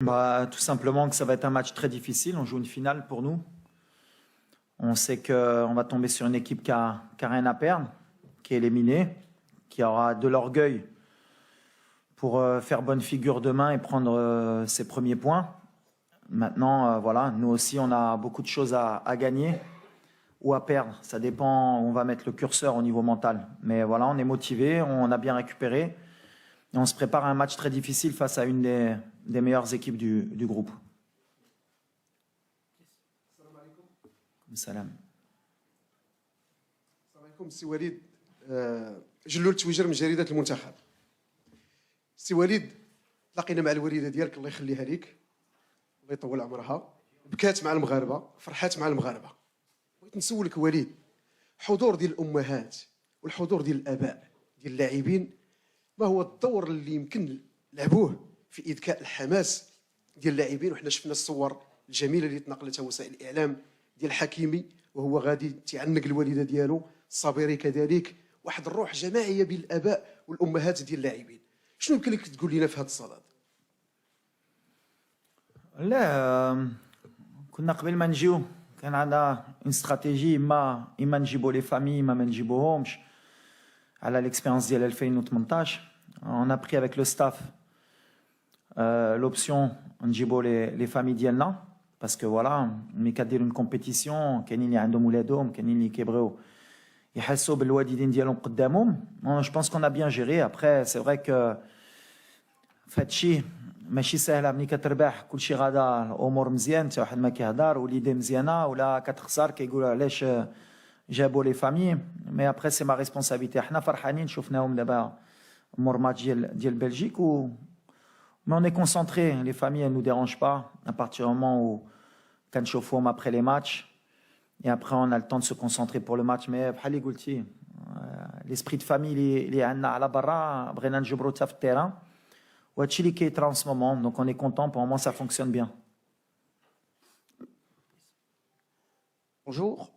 Tout simplement que ça va être un match très difficile. On joue une finale pour nous. On sait qu'on va tomber sur une équipe qui a rien à perdre, qui est éliminée, qui aura de l'orgueil pour faire bonne figure demain et prendre ses premiers points. Maintenant, voilà, nous aussi, on a beaucoup de choses à gagner ou à perdre. Ça dépend où on va mettre le curseur au niveau mental. Mais voilà, on est motivé, on a bien récupéré. Et on se prépare à un match très difficile face à une des meilleures équipes du groupe. السلام عليكم. سي وليد جلول تويجر من جريدة المنتخب. سي وليد تلاقينا مع الوالدة ديالك الله يخليها ليك الله يطول عمرها، بكات مع المغاربة فرحات مع المغاربة. بغيت نسولك وليد، حضور ديال الأمهات والحضور ديال الآباء ديال اللاعبين ما هو الدور اللي يمكن لعبوه في إذكاء الحماس ديال اللاعبين؟ وحنا شفنا الصور الجميلة اللي تنقلتها وسائل الإعلام ديال حكيمي وهو غادي تعنق الوالده ديالو، الصابري كذلك، واحد الروح جماعيه بين الاباء والامهات ديال اللاعبين. شنو يمكن لك تقول لنا في هذا الصدد؟ لا كنا قبل ما نجيو كان عندنا اون استراتيجي، اما نجيبوا لي فامي ما نجيبوهمش على ليكسبيريونس ديال 2018. On a pris avec le staff l'option نجيبوا les familles ديالنا parce que voilà, ملي كدير une compétition كاينين اللي عندهم ولادهم، كاينين اللي كيبغيو يحسوا بالوالدين ديالهم قدامهم. Je pense qu'on a bien géré. Après c'est vrai que فهادشي ماشي سهله، ملي كتربح كلشي غادا الامور مزيان، حتى واحد ما كيهضر وليديه مزيانه، ولا كتخسر كيقولوا علاش جابوا لي فامي. مي ابري سي ما ريسبونسابيلتي. حنا فرحانين شفناهم دابا مور ماتش ديال بلجيك mais on est concentré, les familles elles nous dérangent pas à partir du moment où quand je chauffe après les matchs et après on a le temps de se concentrer pour le match. Mais bhali قلتي l'esprit de famille اللي عندنا على برا بغينا نجبرو حتى في التيران وهادشي اللي كيطرا en ce moment. Donc on est content, pour le moment ça fonctionne bien. Bonjour,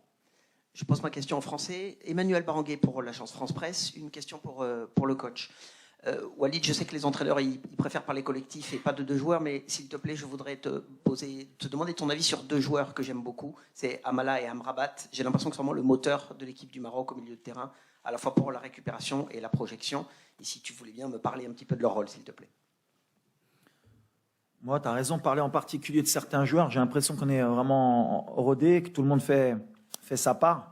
je pose ma question en français. Emmanuel Baranguet pour l'agence France Presse. Une question pour le coach. Walid, je sais que les entraîneurs ils préfèrent parler collectif et pas de deux joueurs, mais s'il te plaît, je voudrais te demander ton avis sur deux joueurs que j'aime beaucoup. C'est Amala et Amrabat. J'ai l'impression que c'est vraiment le moteur de l'équipe du Maroc au milieu de terrain, à la fois pour la récupération et la projection. Et si tu voulais bien me parler un petit peu de leur rôle, s'il te plaît. Moi, tu as raison de parler en particulier de certains joueurs. J'ai l'impression qu'on est vraiment rodé, que tout le monde fait sa part.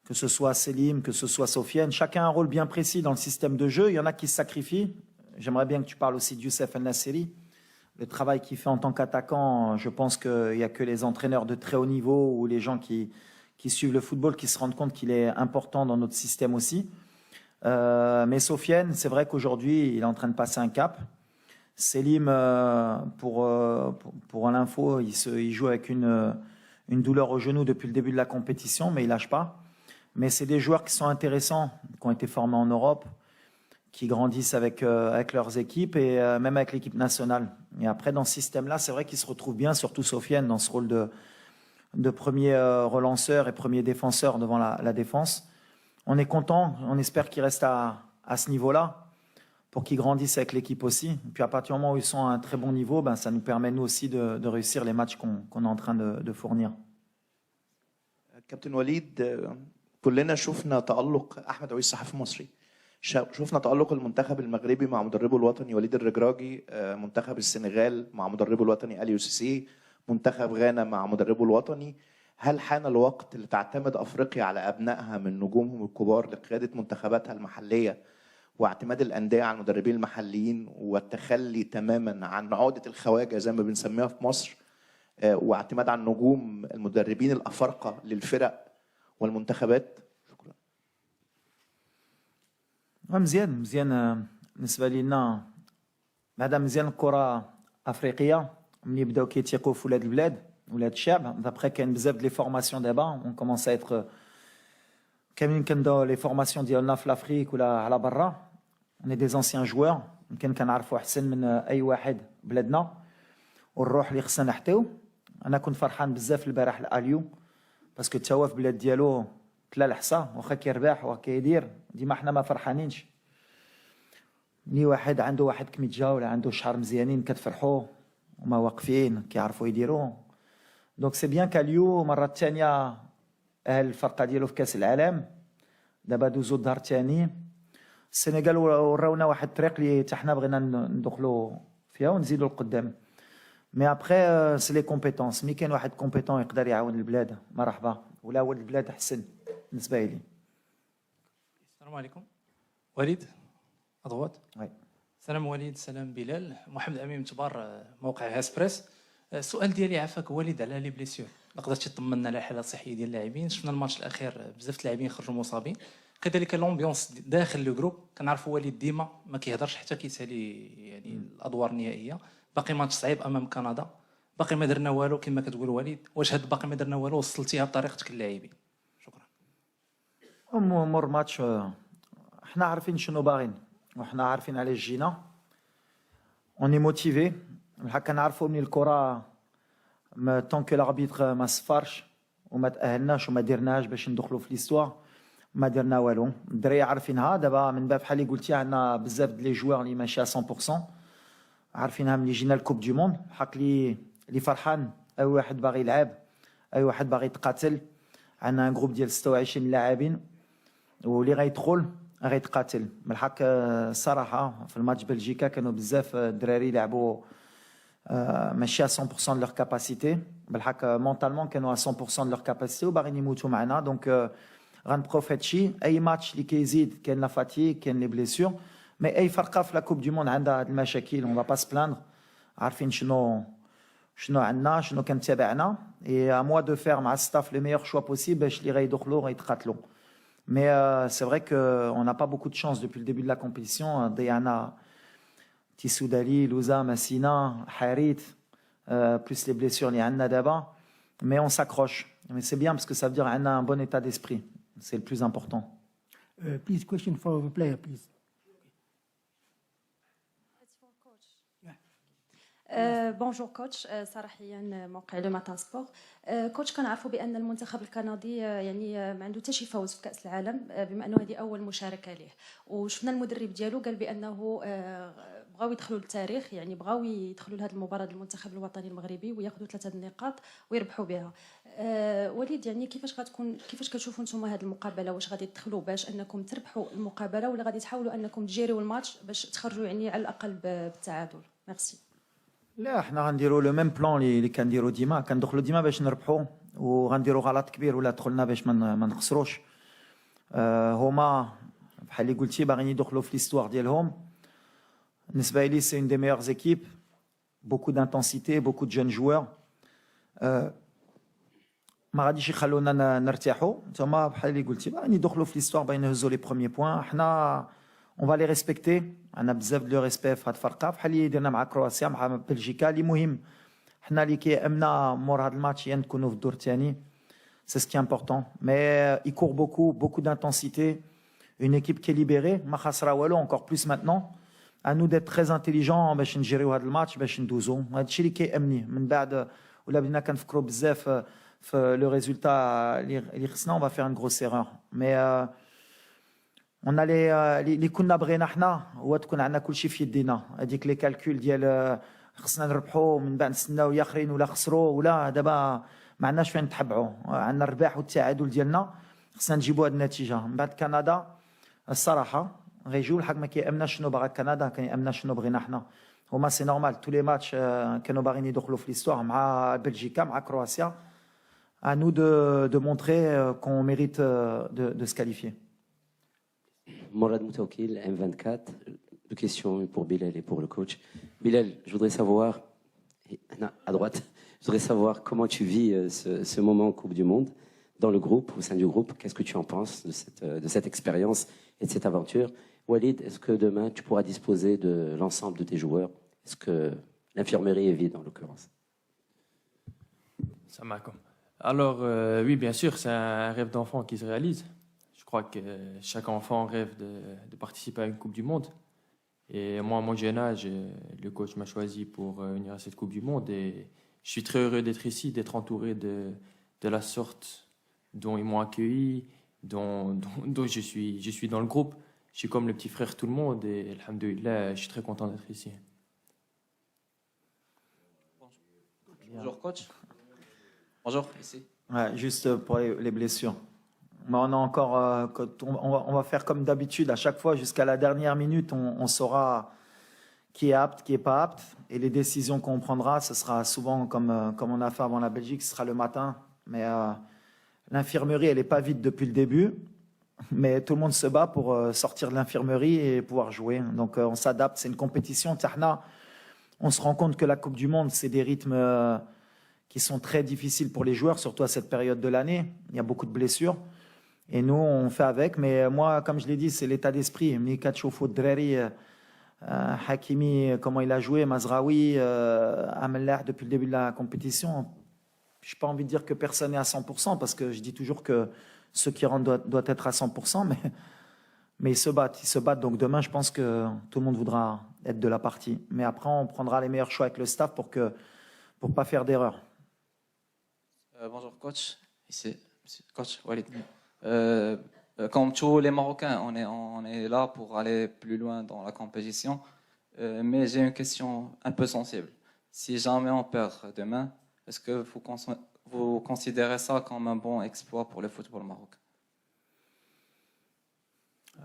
Que ce soit Selim, que ce soit Sofiane, chacun a un rôle bien précis dans le système de jeu. Il y en a qui se sacrifient. J'aimerais bien que tu parles aussi de Youssef El-Nasseri. Le travail qu'il fait en tant qu'attaquant, je pense qu'il n'y a que les entraîneurs de très haut niveau ou les gens qui suivent le football qui se rendent compte qu'il est important dans notre système aussi. Mais Sofiane, c'est vrai qu'aujourd'hui, il est en train de passer un cap. Selim, pour l'info, il joue avec une douleur au genou depuis le début de la compétition, mais il ne lâche pas. Mais c'est des joueurs qui sont intéressants, qui ont été formés en Europe, qui grandissent avec leurs équipes et même avec l'équipe nationale. Et après, dans ce système-là, c'est vrai qu'ils se retrouvent bien, surtout Sofiane, dans ce rôle de premier relanceur et premier défenseur devant la défense. On est content, on espère qu'ils restent à ce niveau-là pour qu'ils grandissent avec l'équipe aussi. Et puis à partir du moment où ils sont à un très bon niveau, ça nous permet nous aussi de réussir les matchs qu'on est en train de fournir. Captain Walid, كلنا شفنا تألق أحمد عويس صحفي مصري، شفنا تألق المنتخب المغربي مع مدربه الوطني وليد الرجراجي، منتخب السنغال مع مدربه الوطني أليو سيسي، منتخب غانا مع مدربه الوطني. هل حان الوقت لتعتمد أفريقيا على أبنائها من نجومهم الكبار لقيادة منتخباتها المحلية واعتماد الأندية على المدربين المحليين والتخلي تماما عن عقدة الخواجة زي ما بنسميها في مصر واعتماد على نجوم المدربين الأفارقة للفرق والمنتخبات؟ شكرا. مزيان بالنسبه لينا بعدا مزيان الكره افريقيه ملي بداو كيتيقوا في ولاد البلاد ولاد الشعب. دابخي كاين بزاف ديال لي فورماسيون دابا اون كومونس ا اتر كاملين كنداو لي فورماسيون ديالنا في لافريك ولا على برا. اون دي زونسيان جوار يمكن كنعرفوا احسن من اي واحد بلادنا والروح اللي خصنا نحتوي. انا كنت فرحان بزاف البارح الاليو باسكو تا هو في بلاد ديالو تلا الحصا واخا كيربح وكيدير ديما حنا ما فرحانينش. ملي واحد عنده واحد كميتجا ولا عنده شعر مزيانين كتفرحوا هما واقفين كيعرفوا يديروا. دونك سي بيان كاليو مرة ثانية أهل الفرقة ديالو في كأس العالم. دابا دوزو الدار الثاني. السنغال وراونا واحد الطريق اللي حتى حنا بغينا ندخلوا فيها ونزيدوا لقدام. مي ابخي سي لي كومبيتونس، ملي كاين واحد كومبيتون يقدر يعاون البلاد مرحبا، ولا هو البلاد احسن بالنسبه لي. السلام عليكم. وليد أضغط. وي. سلام وليد، سلام بلال. محمد أمين تبار، موقع هاسبريس. السؤال ديالي عافاك وليد على لي بليسيور، قدرتي تطمنا على الحاله الصحيه ديال اللاعبين؟ شفنا الماتش الاخير بزاف اللاعبين خرجوا مصابين، كذلك لومبيونس داخل لو جروب. كنعرفوا وليد ديما ما كيهضرش حتى كيسالي يعني الادوار النهائيه. باقي ماتش صعيب امام كندا، باقي ما درنا والو كما كتقول وليد. واش هاد باقي ما درنا والو وصلتيها بطريقتك للاعبين؟ شكرا. امور ماتش احنا عارفين شنو باغين وحنا عارفين علاش جينا. اوني موتيفي الحق. كنعرفوا من الكره طون كو لاربيتر ما صفرش وما تاهلناش وما درناش باش ندخلوا في ليستوار، ما درنا والو. الدراري عارفينها دابا من باب بحال اللي قلتي عندنا بزاف ديال لي جوار اللي ماشي 100%، عارفينها ملي جينا الكوب دي موند. حق اللي فرحان، اي واحد باغي يلعب، اي واحد باغي يتقاتل. عندنا ان جروب ديال 26 لاعبين واللي غيدخل غيتقاتل. من الحق الصراحه في الماتش بلجيكا كانوا بزاف الدراري لعبوا ماشي 100% de leur capacité. بالحق مونطالمون كانوا 100% de leur capacité وباغيين يموتوا معنا. دونك غنبقاو هادشي. اي ماتش اللي كيزيد كاين لا فاتيك، كاين لي بليسيور. مي اي فرقه في لا كوب دي موند عندها هاد المشاكل، اون با سبلاندر. عارفين شنو عندنا، شنو كنتابعنا. اي ا موا دو فير مع الستاف لو ميور شوا بوسيبل باش اللي غيدخلوا غيتقاتلوا. مي سي فري كو اون n'a pas beaucoup de chance depuis le début de la compétition. ضيعنا تيسودالي، لوزا، مسينا، حاريت، plus les blessures اللي عندنا دابا. Mais on s'accroche. Mais c'est bien parce que ça veut dire qu'on a un bon état d'esprit. C'est le plus important. Please, question for the player, please. بونجور كوتش، صراحيا موقع لو ماتان سبور. كوتش كنعرفوا بان المنتخب الكندي يعني ما عنده حتى شي فوز في كاس العالم، بما انه هذه اول مشاركه ليه. وشفنا المدرب ديالو قال بانه بغاو يدخلوا للتاريخ، يعني بغاو يدخلوا لهذه المباراه المنتخب الوطني المغربي وياخذوا 3 النقاط ويربحوا بها. وليد يعني كيفاش كتشوفوا نتوما هذه المقابله؟ واش غادي تدخلوا باش انكم تربحوا المقابله، ولا غادي تحاولوا انكم تجيروا الماتش باش تخرجوا يعني على الاقل بالتعادل؟ ميرسي. لا حنا غنديروا لو ميم بلان اللي كنديروا ديما. كندخلوا ديما باش نربحوا، وغنديروا غلط كبير ولا دخلنا باش ما نخسروش. هما بحال اللي قلتي باغيين يدخلوا في ليستوار ديالهم. بالنسبه لي سي اون دي ميور زيكيب، بوكو دانتونسيتي، بوكو دو جون جوار. ما غاديش يخلونا نرتاحوا. نتوما بحال اللي قلتي باغيين يدخلوا في ليستوار، باغيين يهزوا لي بروميي بوين. حنا on va les respecter. عندنا بزاف ديال لو ريسبي في هاد الفرقه بحال اللي درنا مع كرواتيا مع بلجيكا. اللي مهم حنا اللي كيامنا مور هاد الماتش هي نكونوا في الدور الثاني. سي سكي امبورطون. مي يكور بوكو دانتونسيتي. اون ايكيب كي ليبيري ما خاسره والو. انكور بلوس ماتنون à nous d'être très intelligents باش نجيريو هاد الماتش، باش ندوزو. هادشي اللي كيامني. من بعد ولا بدينا كنفكروا بزاف في لو ريزولتا اللي خصنا، on va faire une grosse erreur. mais on a اللي كنا بغينا حنا هو تكون عندنا كلشي في يدينا. هذيك لي كالكول ديال خصنا نربحوا من بعد نستناو يا اخرين ولا خسروا ولا دابا ما عندناش فين نتحبعوا. عندنا الرباح والتعادل ديالنا، خصنا نجيبوا هذه النتيجه. من بعد كندا الصراحه غيجيو الحق ما كيامناش شنو باغا كندا، كيامنا شنو بغينا حنا. هما سي نورمال تو لي ماتش كانوا باغيين يدخلوا في ليستوار مع بلجيكا مع كرواتيا. à nous de montrer qu'on mérite de se qualifier. Morad Moutaoukil, M24. Deux questions pour Bilal et pour le coach. Bilal, je voudrais savoir, à droite, je voudrais savoir comment tu vis ce moment en Coupe du Monde dans le groupe, au sein du groupe. Qu'est-ce que tu en penses de cette expérience et de cette aventure? Walid, est-ce que demain tu pourras disposer de l'ensemble de tes joueurs? Est-ce que l'infirmerie est vide en l'occurrence? Salam alaikum. Alors, oui, bien sûr, c'est un rêve d'enfant qui se réalise. Je crois que chaque enfant rêve de participer à une Coupe du Monde. Et moi, à mon jeune âge, le coach m'a choisi pour venir à cette Coupe du Monde. Et je suis très heureux d'être ici, d'être entouré de la sorte dont ils m'ont accueilli, dont je suis dans le groupe. Je suis comme le petit frère de tout le monde. Et alhamdoulilah, je suis très content d'être ici. Bonjour coach. Bonjour, ici. Ouais, juste pour les blessures. Mais on a encore, on va faire comme d'habitude à chaque fois jusqu'à la dernière minute, on saura qui est apte, qui est pas apte, et les décisions qu'on prendra, ce sera souvent comme on a fait avant la Belgique, ce sera le matin. Mais l'infirmerie, elle n'est pas vide depuis le début, mais tout le monde se bat pour sortir de l'infirmerie et pouvoir jouer. Donc on s'adapte, c'est une compétition. Tahna, on se rend compte que la Coupe du Monde, c'est des rythmes qui sont très difficiles pour les joueurs, surtout à cette période de l'année. Il y a beaucoup de blessures. Et nous, on fait avec. Mais moi, comme je l'ai dit, c'est l'état d'esprit. Mikacho Foudreri, Hakimi, comment il a joué, Mazraoui, Amellah, depuis le début de la compétition. Je n'ai pas envie de dire que personne n'est à 100%, parce que je dis toujours que ceux qui rentrent doivent être à 100%, mais ils se battent. Ils se battent. Donc demain, je pense que tout le monde voudra être de la partie. Mais après, on prendra les meilleurs choix avec le staff pour pas faire d'erreur. Bonjour coach, ici coach Walid. Comme tous les Marocains, on est là pour aller plus loin dans la compétition. Mais j'ai une question un peu sensible. Si jamais on perd demain, est-ce que vous considérez ça comme un bon exploit pour le football marocain?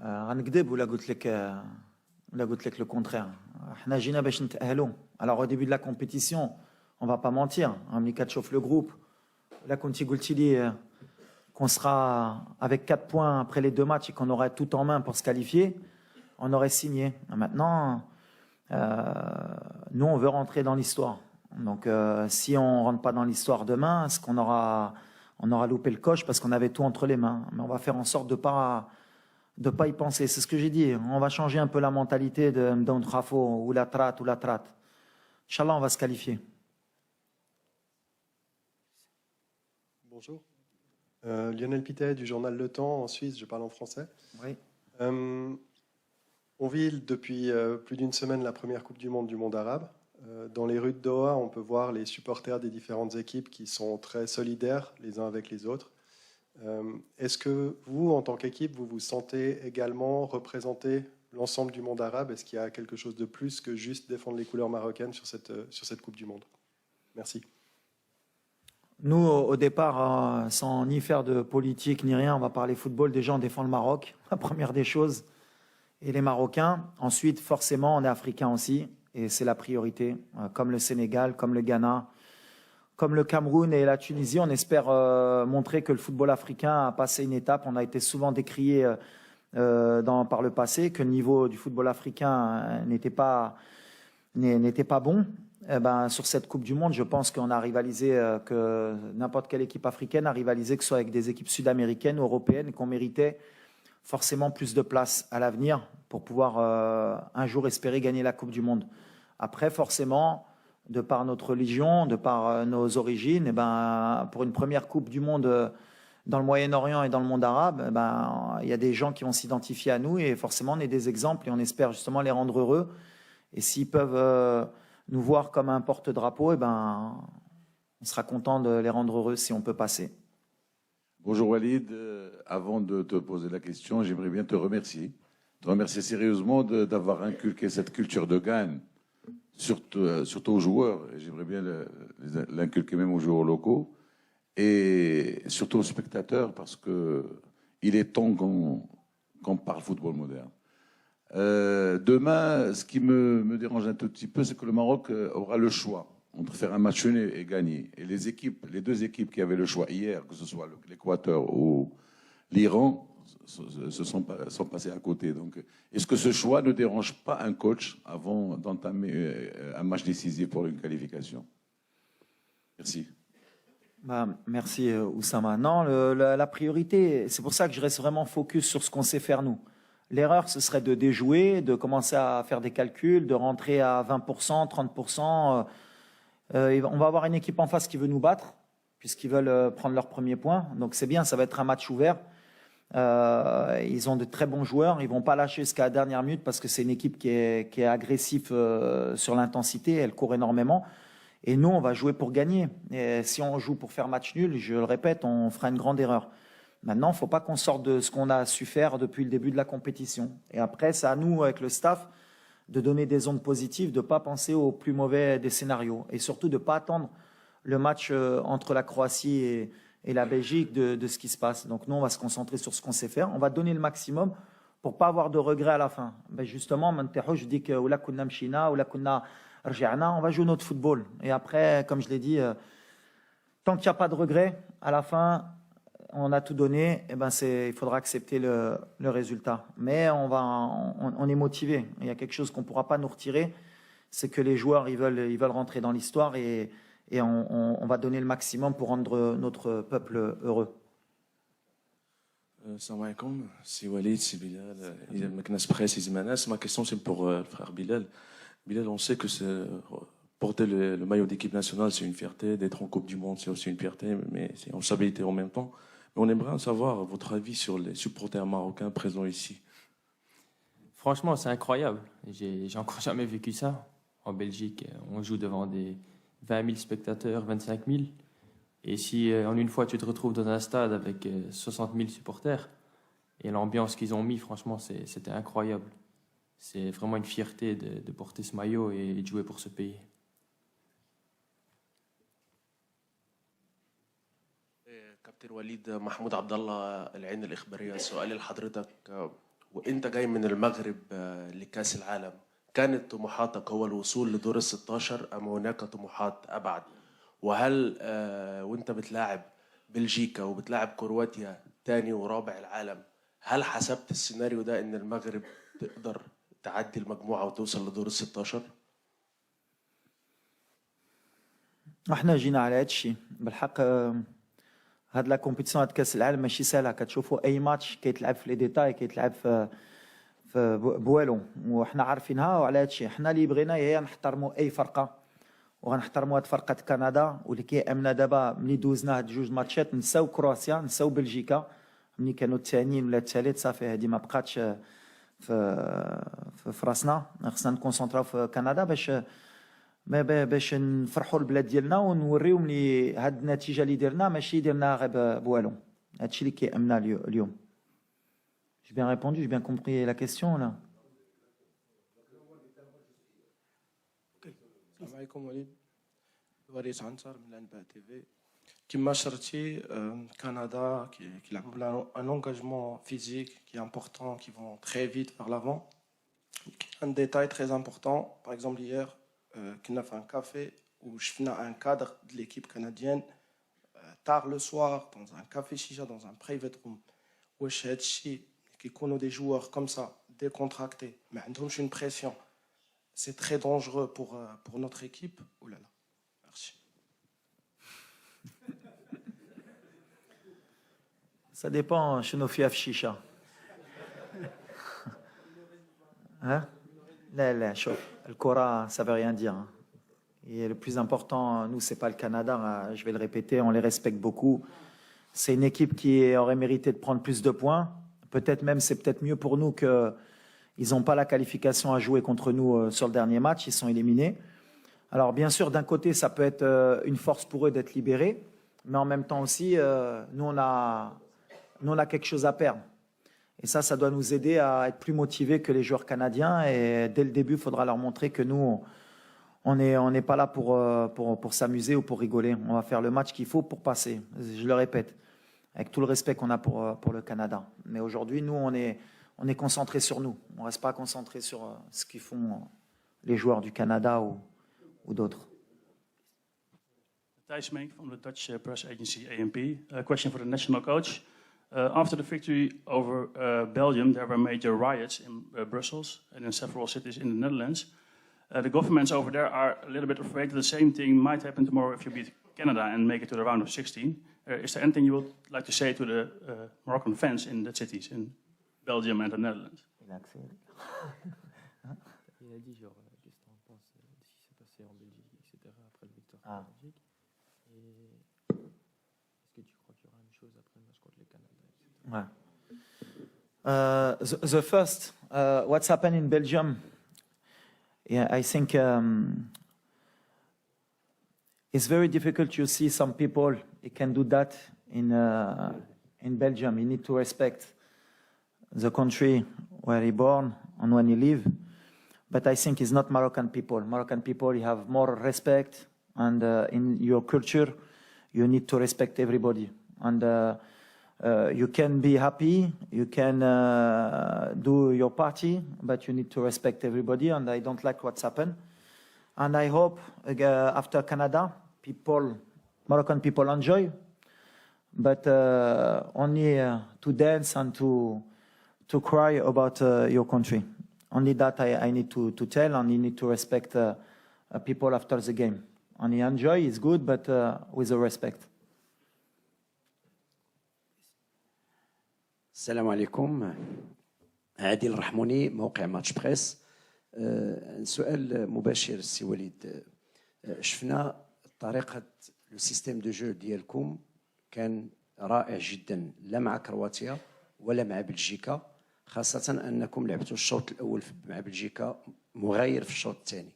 غنكذب ولا قلت لك le contraire. احنا جينا باش نتأهلوا. Alors au début de la compétition, on va pas mentir, ملي كتشوف le groupe, là كنتي قلتي لي qu'on sera avec 4 points après les 2 matchs et qu'on aurait tout en main pour se qualifier, on aurait signé. Maintenant, nous on veut rentrer dans l'histoire. Donc si on rentre pas dans l'histoire demain, c'est qu'on aura loupé le coche parce qu'on avait tout entre les mains. Mais on va faire en sorte de pas y penser. C'est ce que j'ai dit. On va changer un peu la mentalité de Mdaoun ou la trate. Inch'Allah, on va se qualifier. Bonjour. Lionel Pittet du journal Le Temps en Suisse, je parle en français. Oui. On vit depuis plus d'une semaine la première Coupe du Monde arabe. Dans les rues de Doha, on peut voir les supporters des différentes équipes qui sont très solidaires les uns avec les autres. Est-ce que vous, en tant qu'équipe, vous vous sentez également représenter l'ensemble du monde arabe? Est-ce qu'il y a quelque chose de plus que juste défendre les couleurs marocaines sur cette Coupe du Monde? Merci. Nous, au départ, sans ni faire de politique ni rien, on va parler football. Déjà, on défend le Maroc, la première des choses, et les Marocains. Ensuite, forcément, on est africain aussi, et c'est la priorité. Comme le Sénégal, comme le Ghana, comme le Cameroun et la Tunisie, on espère montrer que le football africain a passé une étape. On a été souvent décrié par le passé, que le niveau du football africain n'était pas bon. Sur cette Coupe du Monde, je pense qu'on a rivalisé, que n'importe quelle équipe africaine a rivalisé, que ce soit avec des équipes sud-américaines ou européennes, et qu'on méritait forcément plus de place à l'avenir pour pouvoir un jour espérer gagner la Coupe du Monde. Après, forcément, de par notre religion, de par nos origines, pour une première Coupe du Monde dans le Moyen-Orient et dans le monde arabe, il y a des gens qui vont s'identifier à nous et forcément on est des exemples et on espère justement les rendre heureux. Et s'ils peuvent nous voir comme un porte-drapeau, on sera content de les rendre heureux si on peut passer. Bonjour Walid, avant de te poser la question, j'aimerais bien te remercier sérieusement d'avoir inculqué cette culture de gagne, surtout aux joueurs, et j'aimerais bien l'inculquer même aux joueurs locaux, et surtout aux spectateurs, parce qu'il est temps qu'on parle football moderne. Demain, ce qui me dérange un tout petit peu, c'est que le Maroc aura le choix entre faire un match nul et gagner. Et les 2 équipes qui avaient le choix hier, que ce soit l'Équateur ou l'Iran, sont passées à côté. Donc, est-ce que ce choix ne dérange pas un coach avant d'entamer un match décisif pour une qualification? Merci. Merci Oussama. Non, la priorité, c'est pour ça que je reste vraiment focus sur ce qu'on sait faire nous. L'erreur, ce serait de déjouer, de commencer à faire des calculs, de rentrer à 20%, 30%. On va avoir une équipe en face qui veut nous battre, puisqu'ils veulent prendre leur premier point. Donc c'est bien, ça va être un match ouvert. Ils ont de très bons joueurs. Ils ne vont pas lâcher jusqu'à la dernière minute parce que c'est une équipe qui est agressive sur l'intensité. Elle court énormément. Et nous, on va jouer pour gagner. Et si on joue pour faire match nul, je le répète, on fera une grande erreur. Maintenant, il ne faut pas qu'on sorte de ce qu'on a su faire depuis le début de la compétition. Et après, c'est à nous, avec le staff, de donner des ondes positives, de ne pas penser au plus mauvais des scénarios et surtout de ne pas attendre le match entre la Croatie et la Belgique de ce qui se passe. Donc nous, on va se concentrer sur ce qu'on sait faire. On va donner le maximum pour ne pas avoir de regrets à la fin. Ben justement, je dis que on va jouer notre football. Et après, comme je l'ai dit, tant qu'il n'y a pas de regrets, à la fin, on a tout donné, et ben il faudra accepter le résultat. Mais on est motivé. Il y a quelque chose qu'on ne pourra pas nous retirer, c'est que les joueurs ils veulent rentrer dans l'histoire et on va donner le maximum pour rendre notre peuple heureux. Salam alaikum, c'est Walid, c'est Bilal, ma question c'est pour le frère Bilal. Bilal, on sait que porter le maillot d'équipe nationale, c'est une fierté, d'être en Coupe du Monde, c'est aussi une fierté, mais c'est une responsabilité en même temps. Mais on aimerait savoir votre avis sur les supporters marocains présents ici. Franchement, c'est incroyable. J'ai encore jamais vécu ça. En Belgique, on joue devant des 20 000 spectateurs, 25 000. Et si en une fois tu te retrouves dans un stade avec 60 000 supporters, et l'ambiance qu'ils ont mis, franchement, c'était incroyable. C'est vraiment une fierté de porter ce maillot et de jouer pour ce pays. كابتن وليد محمود عبد الله العين الإخبارية سؤالي لحضرتك وانت جاي من المغرب لكأس العالم كانت طموحاتك هو الوصول لدور ال16 ام هناك طموحات ابعد وهل وانت بتلاعب بلجيكا وبتلاعب كرواتيا تاني ورابع العالم هل حسبت السيناريو ده ان المغرب تقدر تعدي المجموعة وتوصل لدور ال16 احنا جينا على هذا الشيء بالحق هاد لا كومبيتيسيون هاد كاس العالم ماشي سهله كتشوفوا اي ماتش كيتلعب في لي ديتاي كيتلعب في بوالو وحنا عارفينها وعلى هذا الشيء حنا اللي بغينا هي نحترموا اي فرقه وغنحترموا هاد فرقه كندا واللي كيامنا دابا ملي دوزنا هاد جوج ماتشات نساو كرواتيا نساو بلجيكا ملي كانوا الثانيين ولا الثالث صافي هادي ما بقاتش في راسنا خصنا نكونسونطراو في كندا باش نفرحوا البلاد ديالنا ونوريو ملي هاد النتيجه اللي درنا ماشي درناها غير بوالو هادشي اللي كيامنا اليوم. J'ai bien répondu, j'ai bien compris la question là. السلام عليكم وليد وريس عنتر من الانباء تي في كما شرتي كندا qui un engagement physique qui est important qui vont très vite vers l'avant. Un détail très important par exemple hier كنا في un café où شفنا un cadre de l'équipe canadienne tard le soir dans un café chicha dans un private room واش هادشي كيكونوا des joueurs comme ça décontractés ما عندهمش une pression c'est très dangereux pour notre équipe ou là merci Ça dépend شنو فيها في الشيشه ها لا شوف الكره ça veut rien dire. Et le plus important, nous, c'est pas le Canada. Je vais le répéter, on les respecte beaucoup. C'est une équipe qui aurait mérité de prendre plus de points. Peut-être même, c'est peut-être mieux pour nous qu'ils n'ont pas la qualification à jouer contre nous sur le dernier match. Ils sont éliminés. Alors, bien sûr, d'un côté, ça peut être une force pour eux d'être libérés. Mais en même temps aussi, nous, on a quelque chose à perdre. Et ça doit nous aider à être plus motivés que les joueurs canadiens. Et dès le début, il faudra leur montrer que nous, on n'est pas là pour s'amuser ou pour rigoler. On va faire le match qu'il faut pour passer. Je le répète, avec tout le respect qu'on a pour le Canada. Mais aujourd'hui, nous, on est concentrés sur nous. On ne reste pas concentrés sur ce qu'ils font les joueurs du Canada ou d'autres. Thijs Menk from the Dutch press agency ANP. A question for the national coach. After the victory over Belgium, there were major riots in Brussels and in several cities in the Netherlands. The governments over there are a little bit afraid that the same thing might happen tomorrow if you beat Canada and make it to the round of 16. Is there anything you would like to say to the Moroccan fans in the cities in Belgium and the Netherlands? Il a dit genre, qu'est-ce que tu en penses de ce qui s'est passé en Belgique, etc. après le victoire en Belgique. Et est-ce que tu crois qu'il y aura une chose après le match contre le Canada, etc. The first, what's happened in Belgium? Yeah, I think it's very difficult to see some people who can do that in Belgium. You need to respect the country where he born and when he live. But I think it's not Moroccan people. Moroccan people, you have more respect, and in your culture, you need to respect everybody. And you can be happy, you can do your party, but you need to respect everybody, and I don't like what's happened. And I hope after Canada, Moroccan people enjoy, but only to dance and to cry about your country. Only that I need to tell, and you need to respect people after the game. And you enjoy, it's good, but with a respect. السلام عليكم. عادل الرحموني، موقع ماتش بريس. سؤال مباشر سي وليد. شفنا طريقة لو سيستيم دو جو ديالكم كان رائع جدا، لا مع كرواتيا ولا مع بلجيكا، خاصة أنكم لعبتوا الشوط الأول مع بلجيكا مغاير في الشوط الثاني.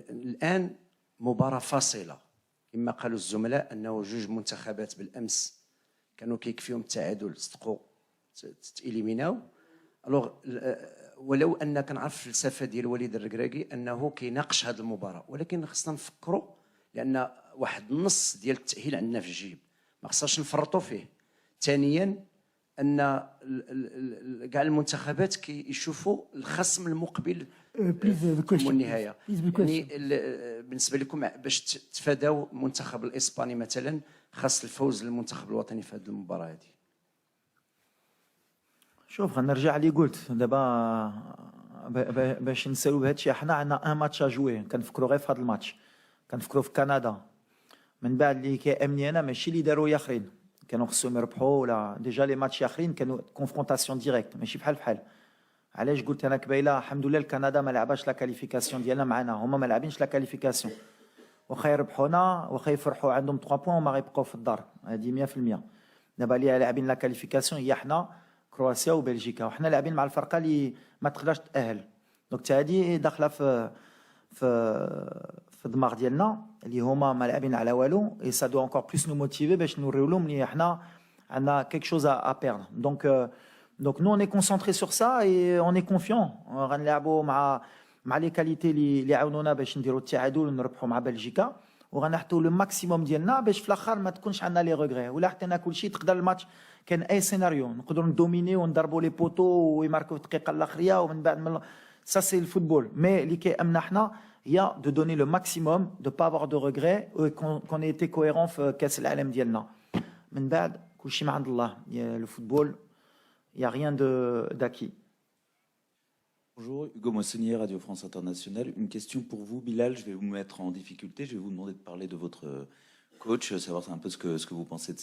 الآن مباراة فاصلة، إما قالوا الزملاء أنه جوج منتخبات بالأمس كانوا كيكفيهم التعادل صدقوا تإليميناو. الوغ ولو أن كنعرف الفلسفة ديال وليد الركراكي أنه كيناقش هذه المباراة، ولكن خصنا نفكروا لأن واحد النص ديال التأهيل عندنا في الجيب ما خصناش نفرطوا فيه. ثانيا أن كاع المنتخبات كيشوفوا الخصم المقبل والنهاية. يعني بالنسبة لكم باش تفاداو المنتخب الإسباني مثلا خاص الفوز للمنتخب الوطني في هذه المباراة هذه. شوف خلينا نرجع اللي قلت دابا باش نسالوا بهذا الشيء. حنا عندنا ان ماتش اجوي، كنفكروا غير في هذا الماتش، كنفكروا في كندا. من بعد اللي كيامني انا ماشي اللي داروا ياخرين كانوا خصهم يربحوا، ولا ديجا لي ماتش ياخرين كانوا كونفرونطاسيون ديريكت ماشي بحال. علاش قلت انا قبيله الحمد لله الكندا ما لعباش لا كاليفيكاسيون ديالنا معنا، هما ما لاعبينش لا كاليفيكاسيون، واخا يربحونا واخا يفرحوا عندهم 3 بوين وما غيبقاو في الدار، هذه 100%. دابا اللي لاعبين لا كاليفيكاسيون هي حنا كرواتيا وبلجيكا، وحنا لاعبين مع الفرقه اللي ما تقدرش تاهل. دونك حتى هذه داخله في الدماغ ديالنا اللي هما ما لاعبين على والو، اي سا دو انكور بلوس نو موتيفي باش نوريو لهم اللي حنا عندنا كيك شوز ا بيردر. دونك نو اون اي كونسونطري سور سا اي اون اي كونفيون. غنلعبوا مع لي كاليتي اللي عاونونا باش نديروا التعادل ونربحوا مع بلجيكا، وغنحطوا لو ماكسيموم ديالنا باش في الاخر ما تكونش عندنا لي ريغري. ولا حطينا كل شيء تقدر الماتش كان اي سيناريو نقدروا ندوميني ونضربوا لي بوتو ويماركوا في الدقيقه الاخريه ومن بعد سا سي الفوتبول. مي اللي كيامنا حنا هي دو دوني لو ماكسيموم دو با افوار دو ريغري كون ايتي كويرون في كاس العالم ديالنا. من بعد كل شيء من عند الله. لو فوتبول il y a rien d'acquis. Bonjour, Hugo Moissonnier, Radio France Internationale. Une question pour vous, Bilal. Je vais vous mettre en difficulté. Je vais vous demander de parler de votre coach, savoir un peu ce que vous pensez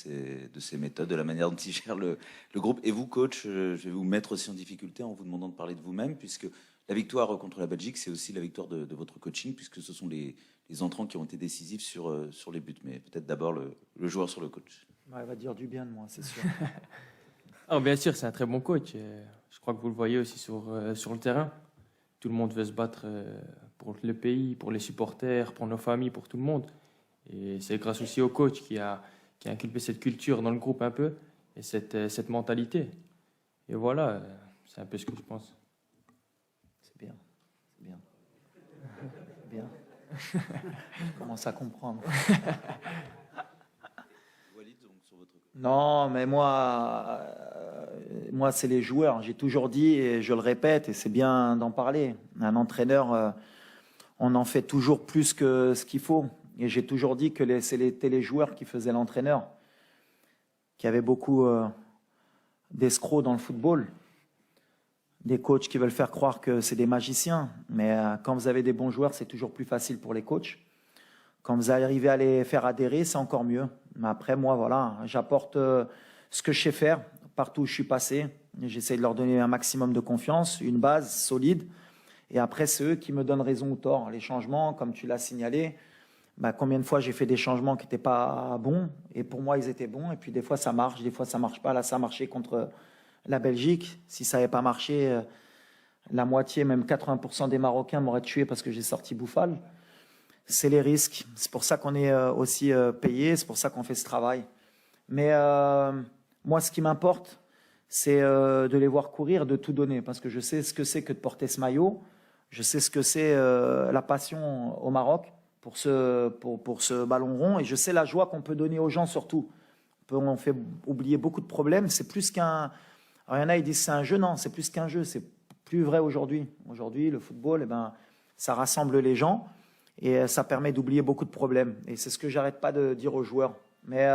de ces méthodes, de la manière dont il gère le groupe. Et vous, coach, je vais vous mettre aussi en difficulté en vous demandant de parler de vous-même, puisque la victoire contre la Belgique, c'est aussi la victoire de votre coaching, puisque ce sont les entrants qui ont été décisifs sur les buts. Mais peut-être d'abord le joueur sur le coach. Ouais, il va dire du bien de moi, c'est sûr. Oh, bien sûr, c'est un très bon coach. Je crois que vous le voyez aussi sur le terrain. Tout le monde veut se battre pour le pays, pour les supporters, pour nos familles, pour tout le monde. Et c'est grâce aussi au coach qui a inculqué cette culture dans le groupe un peu, et cette mentalité. Et voilà, c'est un peu ce que je pense. C'est bien, c'est bien. C'est bien. Je commence à comprendre. Non, mais moi c'est les joueurs. J'ai toujours dit, et je le répète, et c'est bien d'en parler. Un entraîneur, on en fait toujours plus que ce qu'il faut. Et j'ai toujours dit que c'était les joueurs qui faisaient l'entraîneur. Qu'il y avait beaucoup d'escrocs dans le football. Des coachs qui veulent faire croire que c'est des magiciens. Mais quand vous avez des bons joueurs, c'est toujours plus facile pour les coachs. Quand vous arrivez à les faire adhérer, c'est encore mieux. Mais après, moi, voilà, j'apporte ce que je sais faire partout où je suis passé. J'essaie de leur donner un maximum de confiance, une base solide. Et après, c'est eux qui me donnent raison ou tort. Les changements, comme tu l'as signalé, combien de fois j'ai fait des changements qui n'étaient pas bons, et pour moi, ils étaient bons. Et puis, des fois, ça marche, des fois, ça ne marche pas. Là, ça a marché contre la Belgique. Si ça n'avait pas marché, la moitié, même 80% des Marocains m'auraient tué parce que j'ai sorti Bouffal. C'est les risques. C'est pour ça qu'on est aussi payé, c'est pour ça qu'on fait ce travail. Mais moi, ce qui m'importe, c'est de les voir courir, de tout donner, parce que je sais ce que c'est que de porter ce maillot. Je sais ce que c'est la passion au Maroc pour ce ballon rond et je sais la joie qu'on peut donner aux gens surtout. On fait oublier beaucoup de problèmes. C'est plus qu'un... Alors, il y en a, ils disent c'est un jeu. Non, c'est plus qu'un jeu. C'est plus vrai aujourd'hui. Aujourd'hui, le football, eh ben, ça rassemble les gens et ça permet d'oublier beaucoup de problèmes. Et c'est ce que j'arrête pas de dire aux joueurs. Mais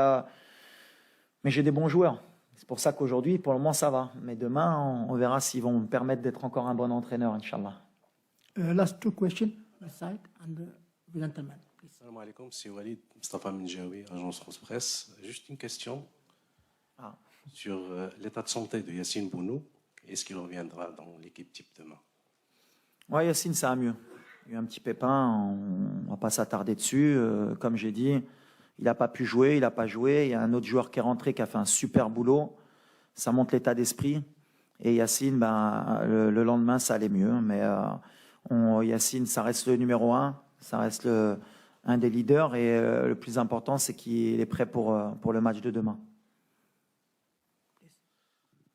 j'ai des bons joueurs. C'est pour ça qu'aujourd'hui, pour le moment, ça va. Mais demain, on verra s'ils vont me permettre d'être encore un bon entraîneur, Inch'Allah. Last two questions, this side, and the gentleman. Salam alaikum, c'est Walid Mustafa Minjawi, agence France Presse. Juste une question sur l'état de santé de Yacine Bounou. Est-ce qu'il reviendra dans l'équipe type demain? Oui, Yacine, ça va mieux. Il y a eu un petit pépin, on ne va pas s'attarder dessus. Comme j'ai dit, il n'a pas pu jouer, il n'a pas joué. Il y a un autre joueur qui est rentré qui a fait un super boulot. Ça montre l'état d'esprit. Et Yacine, le lendemain, ça allait mieux. Mais Yacine, ça reste le numéro 1, ça reste un des leaders. Et le plus important, c'est qu'il est prêt pour le match de demain.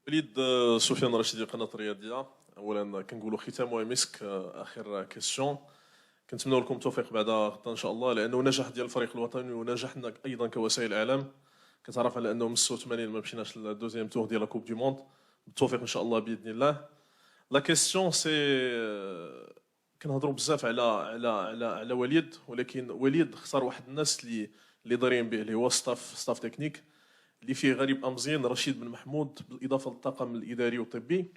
وليد سفيان رشيدي قناه الرياضيه. اولا كنقولوا ختام ومسك اخر كيسيون. كنتمنوا لكم التوفيق بعد غدا ان شاء الله لانه نجاح ديال الفريق الوطني ونجاحنا ايضا كوسائل اعلام. كتعرف على انه من 86 ما مشيناش للدوزيام تور ديال لا كوب دو موند. بالتوفيق ان شاء الله باذن الله. لا كيسيون سي كنهضروا بزاف على وليد ولكن وليد اختار واحد الناس اللي دارين به اللي هو ستاف تكنيك اللي فيه غريب أمزين رشيد بن محمود بالإضافة للطاقم الإداري والطبي.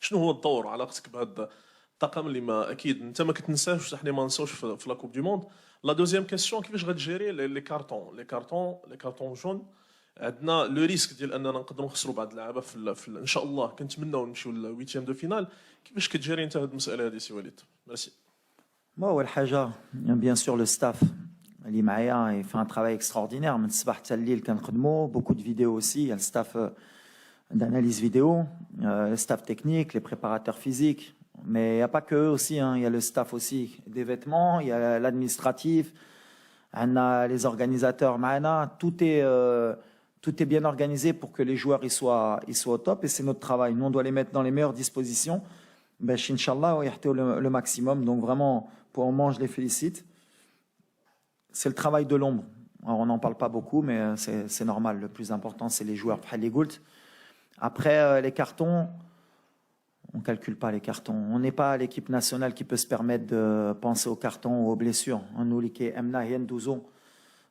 شنو هو الدور علاقتك بهذا الطاقم اللي ما أكيد أنت ما كتنساش وحنا ما نساوش في لا كوب دو موند. لا دوزيام كيسيون كيفاش غتجيري لي كارطون جون. عندنا لو ريسك ديال اننا نقدروا نخسروا بعض اللعابه ان شاء الله كنتمناو نمشيو للويتيام دو فينال. كيفاش كتجيري انت هذه المساله هذه سي وليد؟ ميرسي. أول حاجة bien sûr le staff اللي معايا il fait un travail extraordinaire من الصباح حتى الليل كنخدموا beaucoup de vidéos aussi. Il y a le staff d'analyse vidéo, le staff technique, les préparateurs physiques, mais il n'y a pas que eux aussi, il y a le staff aussi des vêtements, il y a l'administratif, on a les organisateurs معنا, tout est bien organisé pour que les joueurs ils soient au top et c'est notre travail. Nous on doit les mettre dans les meilleures dispositions. Inch'Allah, le maximum. Donc vraiment, pour le moment, je les félicite. C'est le travail de l'ombre. Alors, on n'en parle pas beaucoup, mais c'est normal. Le plus important, c'est les joueurs. Après, les cartons, on ne calcule pas les cartons. On n'est pas l'équipe nationale qui peut se permettre de penser aux cartons ou aux blessures. Nous, l'équipe Emna et Ndouzo,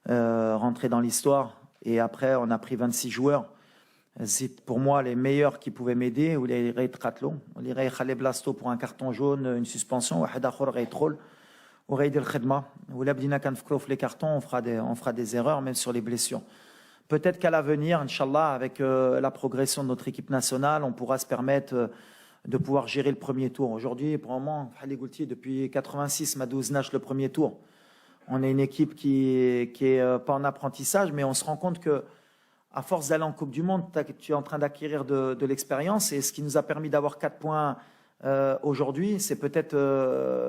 rentrer dans l'histoire. Et après, on a pris 26 joueurs. C'est pour moi les meilleurs qui pouvaient m'aider. Ou les Ray Tratlo, les Ray Khaleb Blasto pour un carton jaune, une suspension. Ou Hadakhor Ray Troll. Ou Ray Del Khedma. Ou l'Abdina Kanfkrof les cartons, on fera des erreurs, même sur les blessures. Peut-être qu'à l'avenir, Inch'Allah, avec la progression de notre équipe nationale, on pourra se permettre de pouvoir gérer le premier tour. Aujourd'hui, pour le moment, depuis 86, Madouz Nash le premier tour. On est une équipe qui est pas en apprentissage, mais on se rend compte que à force d'aller en Coupe du Monde, tu es en train d'acquérir de l'expérience. Et ce qui nous a permis d'avoir 4 points aujourd'hui, c'est peut-être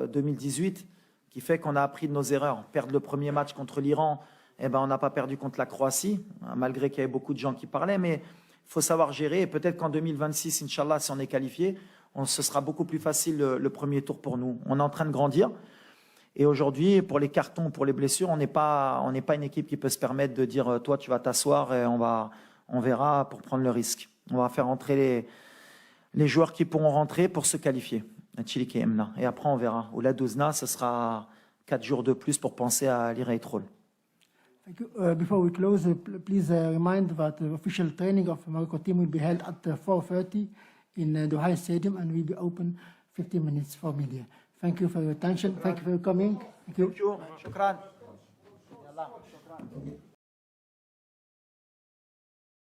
2018 qui fait qu'on a appris de nos erreurs. Perdre le premier match contre l'Iran, on n'a pas perdu contre la Croatie, malgré qu'il y avait beaucoup de gens qui parlaient. Mais il faut savoir gérer. Et peut-être qu'en 2026, Inch'Allah, si on est qualifié, ce sera beaucoup plus facile le premier tour pour nous. On est en train de grandir. Et aujourd'hui, pour les cartons, pour les blessures, on n'est pas une équipe qui peut se permettre de dire toi tu vas t'asseoir et on verra pour prendre le risque. On va faire entrer les joueurs qui pourront rentrer pour se qualifier. Et après on verra. Ou la Douzna, ce sera 4 jours de plus pour penser à l'Iray Troll. Thank you. Before we close, please remind that the official training of Morocco team will be held at 4:30 in Duhail Stadium and will be open 15 minutes for media. Thank you for your attention. Thank you for coming. Thank you. Shukran.